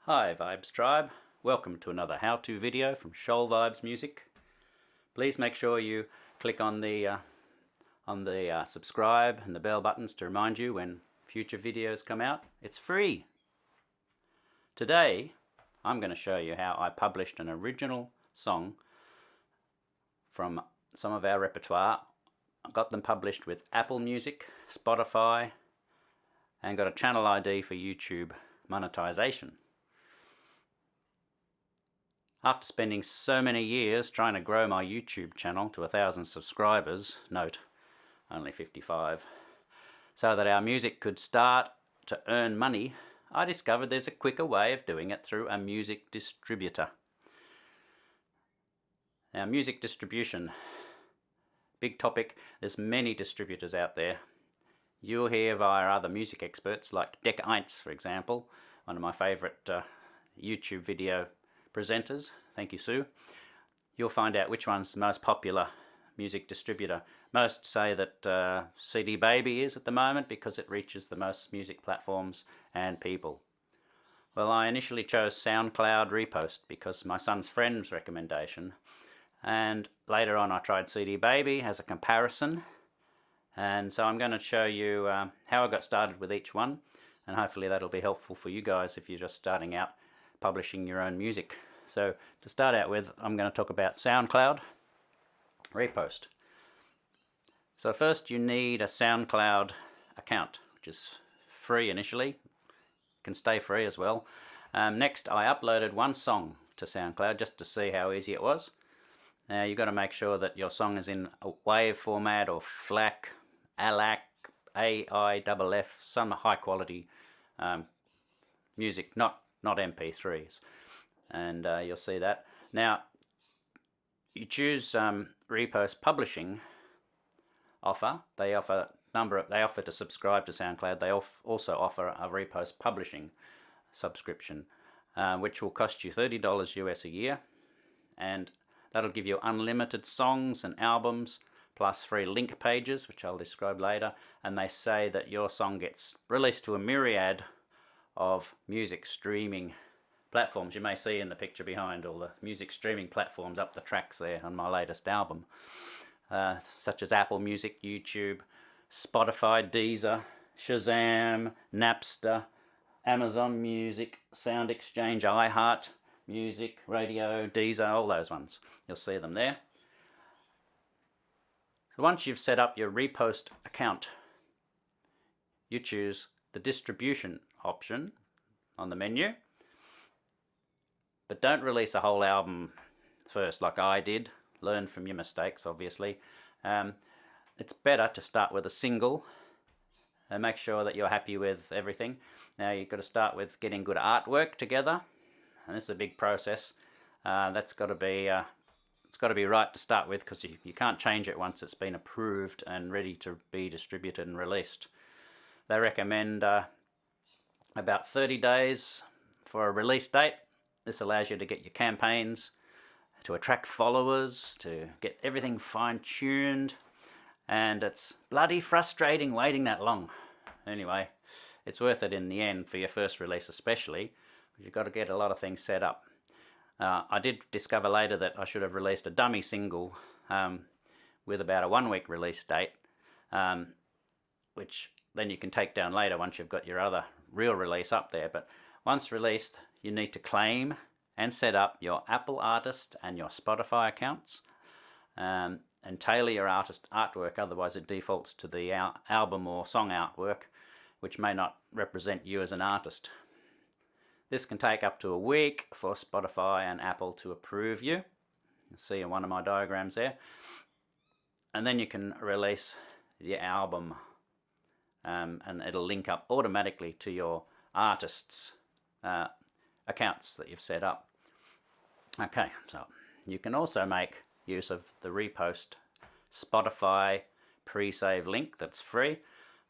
Hi Vibes Tribe, welcome to another how-to video from Shoal Vibes Music. Please make sure you click on the subscribe and the bell buttons to remind you when future videos come out. It's free. Today I'm going to show you how I published an original song from some of our repertoire. I got them published with Apple Music, Spotify, and got a channel ID for YouTube monetization. After spending so many years trying to grow my YouTube channel to 1,000 subscribers, note, only 55, so that our music could start to earn money, I discovered there's a quicker way of doing it through a music distributor. Now, music distribution, big topic. There's many distributors out there. You'll hear via other music experts like Deck Eintz, for example, one of my favourite YouTube video presenters. Thank you, Sue. You'll find out which one's the most popular music distributor. Most say that CD Baby is at the moment because it reaches the most music platforms and people. Well, I initially chose SoundCloud Repost because my son's friend's recommendation, and later on I tried CD Baby as a comparison, and so I'm going to show you how I got started with each one, and hopefully that'll be helpful for you guys if you're just starting out publishing your own music. So to start out with, I'm going to talk about SoundCloud Repost. So first you need a SoundCloud account, which is free initially, can stay free as well. Next I uploaded one song to SoundCloud just to see how easy it was. Now you've got to make sure that your song is in a WAV format or FLAC, ALAC, AIFF, some high quality music, not MP3s, and you'll see that. Now you choose Repost Publishing offer. They offer to subscribe to SoundCloud. They also offer a Repost Publishing subscription, which will cost you $30 US a year, and that'll give you unlimited songs and albums plus free link pages, which I'll describe later. And they say that your song gets released to a myriad of music streaming platforms. You may see in the picture behind all the music streaming platforms up the tracks there on my latest album, such as Apple Music, YouTube, Spotify, Deezer, Shazam, Napster, Amazon Music, Sound Exchange, iHeart Music, Radio, Deezer, all those ones. You'll see them there. So once you've set up your Repost account, you choose the distribution option on the menu, but don't release a whole album first like I did. Learn from your mistakes, obviously. It's better to start with a single and make sure that you're happy with everything. Now you've got to start with getting good artwork together, and this is a big process. That's got to be it's got to be right to start with, because you can't change it once it's been approved and ready to be distributed and released. They recommend about 30 days for a release date. This allows you to get your campaigns, to attract followers, to get everything fine-tuned, and it's bloody frustrating waiting that long. Anyway, it's worth it in the end for your first release especially, because you've got to get a lot of things set up. I did discover later that I should have released a dummy single with about a 1-week release date, which then you can take down later once you've got your other real release up there. But once released, you need to claim and set up your Apple artist and your Spotify accounts, and tailor your artist artwork, otherwise it defaults to the album or song artwork, which may not represent you as an artist. This can take up to a week for Spotify and Apple to approve you. You'll see in one of my diagrams there. And then you can release the album, and it'll link up automatically to your artist's accounts that you've set up. Okay, so you can also make use of the Repost Spotify pre-save link that's free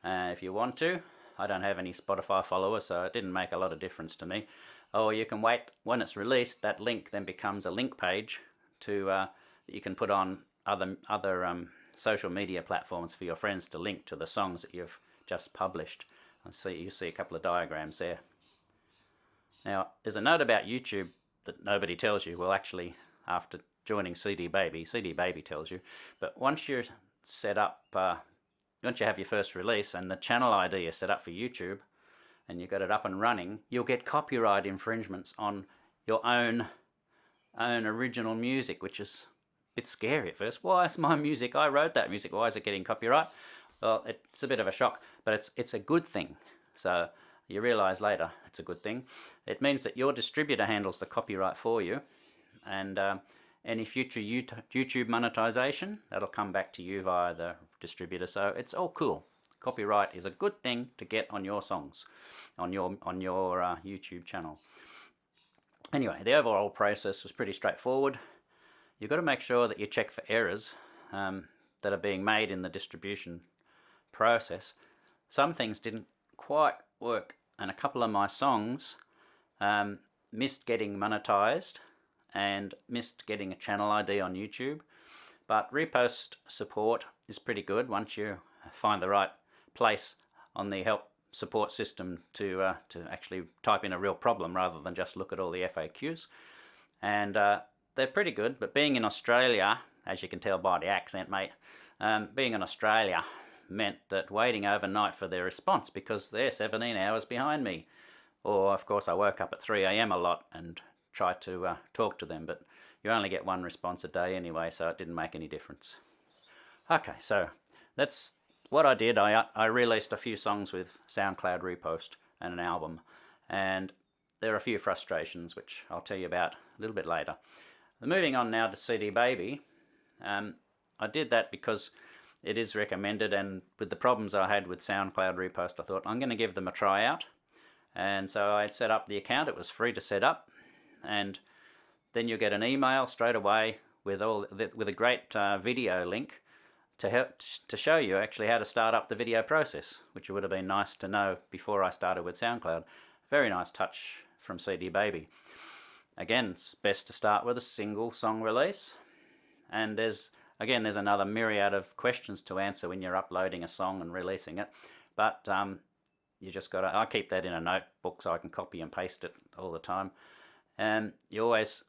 if you want to. I don't have any Spotify followers, so it didn't make a lot of difference to me. Or you can wait, when it's released, that link then becomes a link page to that you can put on other social media platforms for your friends to link to the songs that you've just published. You see a couple of diagrams there. Now, there's a note about YouTube that nobody tells you. Well, actually, after joining CD Baby tells you. But once you're set up, once you have your first release and the channel ID is set up for YouTube, and you've got it up and running, you'll get copyright infringements on your own original music, which is a bit scary at first. Why is my music? I wrote that music. Why is it getting copyright? Well, it's a bit of a shock, but it's a good thing. So you realise later it's a good thing. It means that your distributor handles the copyright for you, and any future YouTube monetization, that'll come back to you via the distributor. So it's all cool. Copyright is a good thing to get on your songs, on your YouTube channel. Anyway, the overall process was pretty straightforward. You've got to make sure that you check for errors that are being made in the distribution process. Some things didn't quite work, and a couple of my songs missed getting monetized and missed getting a channel ID on YouTube. But Repost support is pretty good once you find the right place on the help support system to actually type in a real problem rather than just look at all the FAQs. And they're pretty good, but being in Australia, as you can tell by the accent, mate, being in Australia meant that waiting overnight for their response, because they're 17 hours behind me. Or, of course, I woke up at 3 a.m. a lot and tried to talk to them, but you only get one response a day anyway, so it didn't make any difference. Okay, so that's what I did. I released a few songs with SoundCloud Repost and an album, and there are a few frustrations which I'll tell you about a little bit later. Moving on now to CD Baby, I did that because it is recommended, and with the problems I had with SoundCloud Repost, I thought I'm going to give them a try out. And so I set up the account. It was free to set up, and then you get an email straight away with a great video link to show you actually how to start up the video process, which would have been nice to know before I started with SoundCloud. Very nice touch from CD Baby. Again, it's best to start with a single song release, and there's another myriad of questions to answer when you're uploading a song and releasing it, but you just got to, I keep that in a notebook so I can copy and paste it all the time. And you always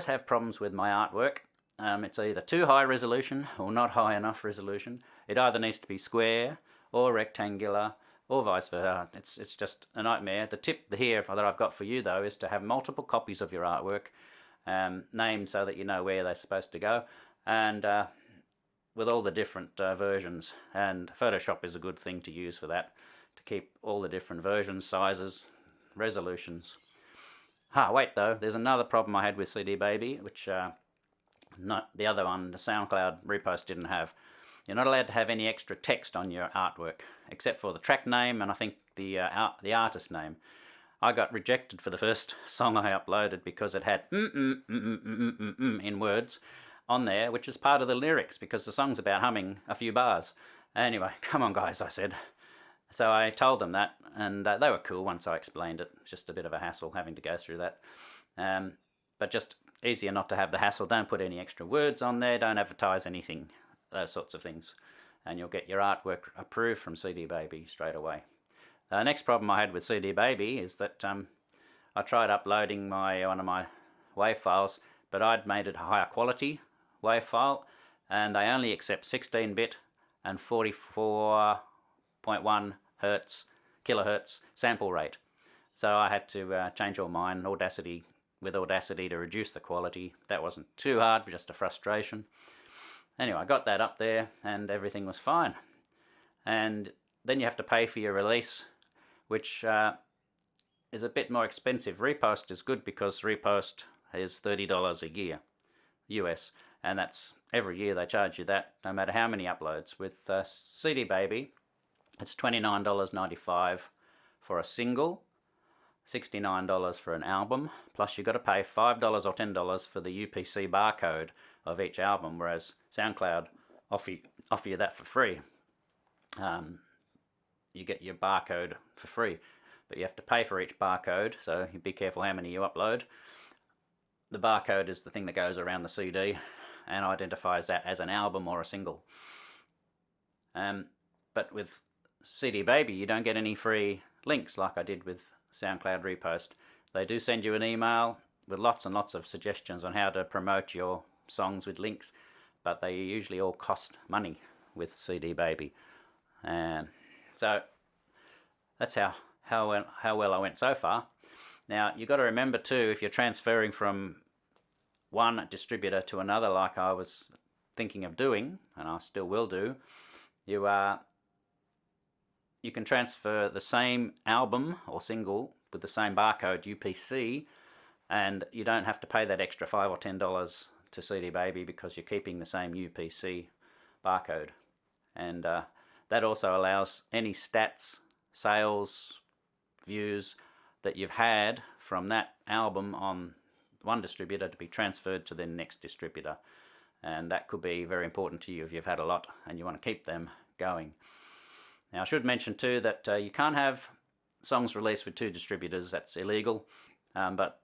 have problems with my artwork. It's either too high resolution or not high enough resolution. It either needs to be square or rectangular or vice versa. It's just a nightmare. The tip here that I've got for you, though, is to have multiple copies of your artwork, named so that you know where they're supposed to go, and with all the different versions. And Photoshop is a good thing to use for that, to keep all the different versions, sizes, resolutions. Wait though, there's another problem I had with CD Baby, which not the other one, the SoundCloud Repost didn't have. You're not allowed to have any extra text on your artwork, except for the track name and I think the artist name. I got rejected for the first song I uploaded because it had in words on there, which is part of the lyrics, because the song's about humming a few bars. Anyway, come on guys, I said. So I told them that, and they were cool once I explained it. It's just a bit of a hassle having to go through that. But just easier not to have the hassle. Don't put any extra words on there. Don't advertise anything. Those sorts of things. And you'll get your artwork approved from CD Baby straight away. The next problem I had with CD Baby is that I tried uploading one of my WAV files, but I'd made it a higher quality WAV file, and they only accept 16-bit and 44.1 kilohertz sample rate. So I had to change all mine Audacity to reduce the quality. That wasn't too hard, but just a frustration. Anyway, I got that up there and everything was fine. And then you have to pay for your release, which is a bit more expensive. Repost is good because Repost is $30 a year, US, and that's every year they charge you that, no matter how many uploads. With CD Baby, it's $29.95 for a single, $69 for an album, plus you've got to pay $5 or $10 for the UPC barcode of each album, whereas SoundCloud offer you that for free. You get your barcode for free, but you have to pay for each barcode, so you be careful how many you upload. The barcode is the thing that goes around the CD and identifies that as an album or a single. But with CD Baby, you don't get any free links like I did with SoundCloud Repost. They do send you an email with lots and lots of suggestions on how to promote your songs with links, but they usually all cost money with CD Baby. And so that's how well I went so far. Now you've got to remember too, if you're transferring from one distributor to another like I was thinking of doing, and I still will do, you can transfer the same album or single with the same barcode UPC, and you don't have to pay that extra $5 or $10 to CD Baby because you're keeping the same UPC barcode. And that also allows any stats, sales, views that you've had from that album on one distributor to be transferred to the next distributor. And that could be very important to you if you've had a lot and you want to keep them going. Now I should mention too that you can't have songs released with two distributors. That's illegal, but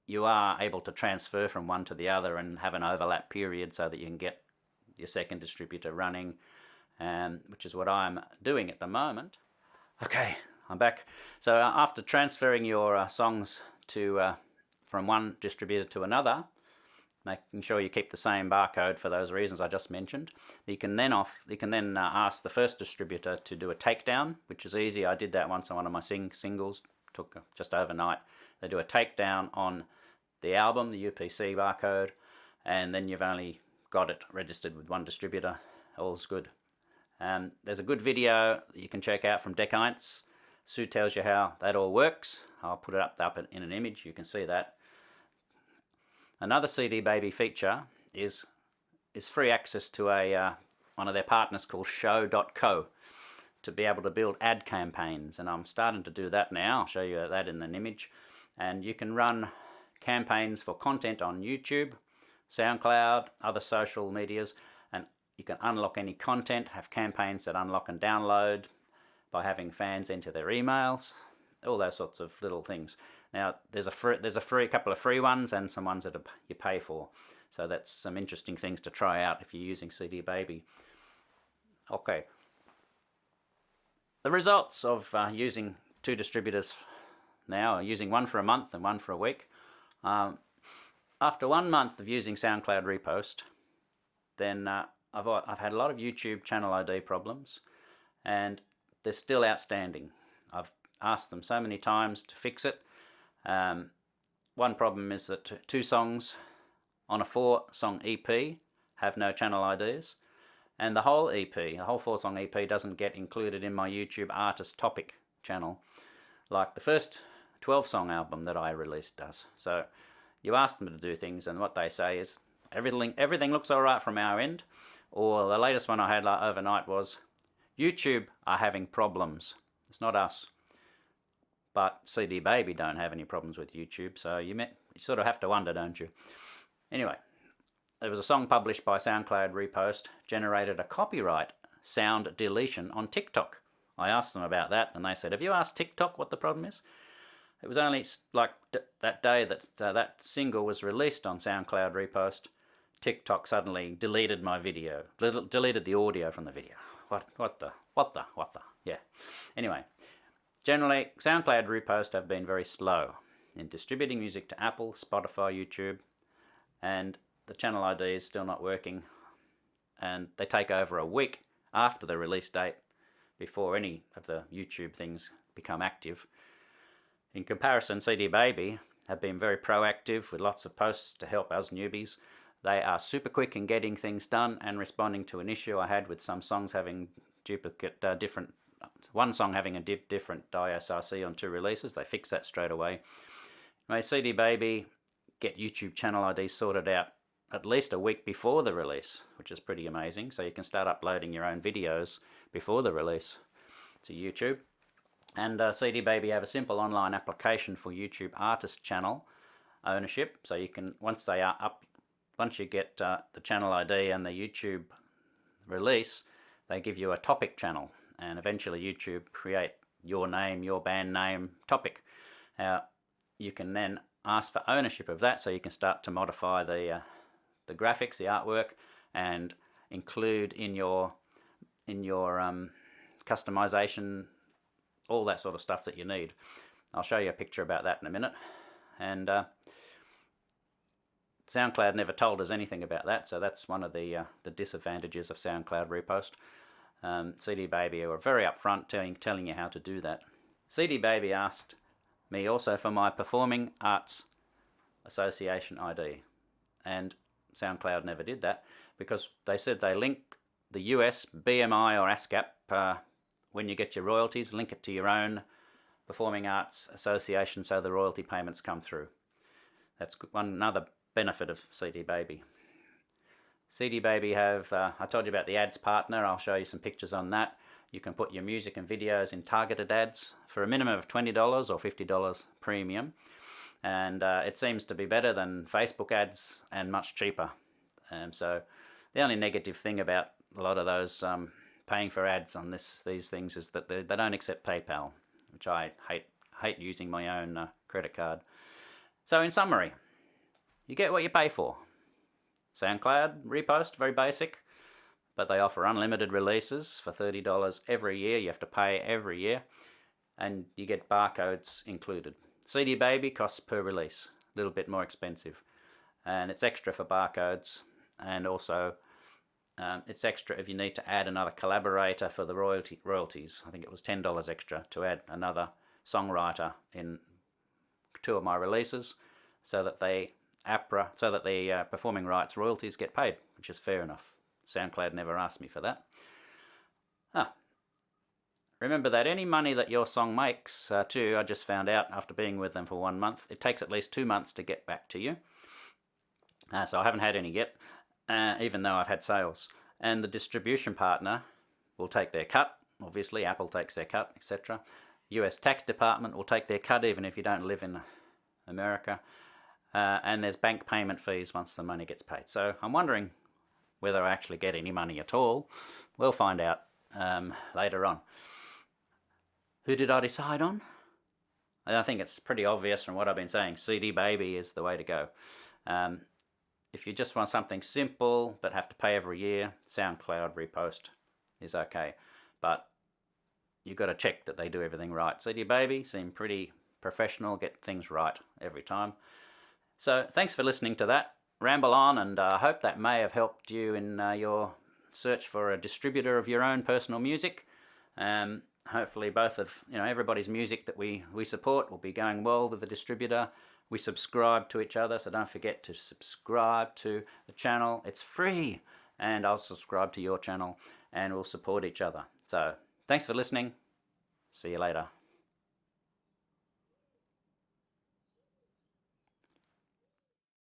you are able to transfer from one to the other and have an overlap period so that you can get your second distributor running, which is what I'm doing at the moment. Okay, I'm back. So after transferring your songs to from one distributor to another, making sure you keep the same barcode for those reasons I just mentioned, you can then ask the first distributor to do a takedown, which is easy. I did that once on one of my singles, took just overnight. They do a takedown on the album, the UPC barcode, and then you've only got it registered with one distributor. All's good. There's a good video that you can check out from Dick Eintz. Sue tells you how that all works. I'll put it up in an image, you can see that. Another CD Baby feature is free access to one of their partners called Show.co to be able to build ad campaigns, and I'm starting to do that now. I'll show you that in an image. And you can run campaigns for content on YouTube, SoundCloud, other social medias, and you can unlock any content, have campaigns that unlock and download by having fans enter their emails, all those sorts of little things. Now there's a couple of free ones and some ones that you pay for. So that's some interesting things to try out if you're using CD Baby. Okay. The results of using two distributors now, using one for a month and one for a week. After 1 month of using SoundCloud Repost, then I've had a lot of YouTube channel ID problems, and they're still outstanding. I've asked them so many times to fix it. One problem is that 2 songs on a 4-song EP have no channel IDs, and the whole EP, the whole 4-song EP, doesn't get included in my YouTube artist topic channel like the first 12-song album that I released does. So you ask them to do things, and what they say is everything looks alright from our end, or the latest one I had overnight was YouTube are having problems. It's not us. But CD Baby don't have any problems with YouTube, so you sort of have to wonder, don't you? Anyway, there was a song published by SoundCloud Repost, generated a copyright sound deletion on TikTok. I asked them about that, and they said, have you asked TikTok what the problem is? It was only like that day that that single was released on SoundCloud Repost, TikTok suddenly deleted my video, deleted the audio from the video. What the? Yeah. Anyway. Generally, SoundCloud Repost have been very slow in distributing music to Apple, Spotify, YouTube, and the channel ID is still not working, and they take over a week after the release date before any of the YouTube things become active. In comparison, CD Baby have been very proactive with lots of posts to help us newbies. They are super quick in getting things done and responding to an issue I had with some songs having one song having a different ISRC on 2 releases. They fix that straight away. Anyway, CD Baby get YouTube channel ID sorted out at least a week before the release, which is pretty amazing. So you can start uploading your own videos before the release to YouTube. And CD Baby have a simple online application for YouTube artist channel ownership. So you can, once you get the channel ID and the YouTube release, they give you a topic channel, and eventually YouTube create your name, your band name topic. You can then ask for ownership of that, so you can start to modify the graphics, the artwork, and include in your customization all that sort of stuff that you need. I'll show you a picture about that in a minute. And SoundCloud never told us anything about that, so that's one of the disadvantages of SoundCloud Repost. CD Baby were very upfront telling you how to do that. CD Baby asked me also for my Performing Arts Association ID, and SoundCloud never did that because they said they link the US BMI or ASCAP when you get your royalties, link it to your own Performing Arts Association so the royalty payments come through. That's another benefit of CD Baby. CD Baby have, I told you about the ads partner, I'll show you some pictures on that. You can put your music and videos in targeted ads for a minimum of $20 or $50 premium. And it seems to be better than Facebook ads and much cheaper. So the only negative thing about a lot of those paying for ads on these things is that they don't accept PayPal, which I hate using my own credit card. So in summary, you get what you pay for. SoundCloud, Repost, very basic, but they offer unlimited releases for $30 every year. You have to pay every year, and you get barcodes included. CD Baby costs per release, a little bit more expensive, and it's extra for barcodes, and also it's extra if you need to add another collaborator for the royalties. I think it was $10 extra to add another songwriter in 2 of my releases, so that the performing rights royalties get paid, which is fair enough. SoundCloud never asked me for that. Remember that any money that your song makes, too, I just found out after being with them for 1 month, it takes at least 2 months to get back to you. So I haven't had any yet, even though I've had sales. And the distribution partner will take their cut. Obviously, Apple takes their cut, etc. US tax department will take their cut even if you don't live in America. And there's bank payment fees once the money gets paid. So I'm wondering whether I actually get any money at all. We'll find out later on. Who did I decide on? I think it's pretty obvious from what I've been saying. CD Baby is the way to go. If you just want something simple but have to pay every year, SoundCloud Repost is okay. But you've got to check that they do everything right. CD Baby seem pretty professional, get things right every time. So thanks for listening to that. Ramble on, and I hope that may have helped you in your search for a distributor of your own personal music. Hopefully both of everybody's music that we support will be going well with the distributor. We subscribe to each other, so don't forget to subscribe to the channel. It's free, and I'll subscribe to your channel, and we'll support each other. So thanks for listening. See you later.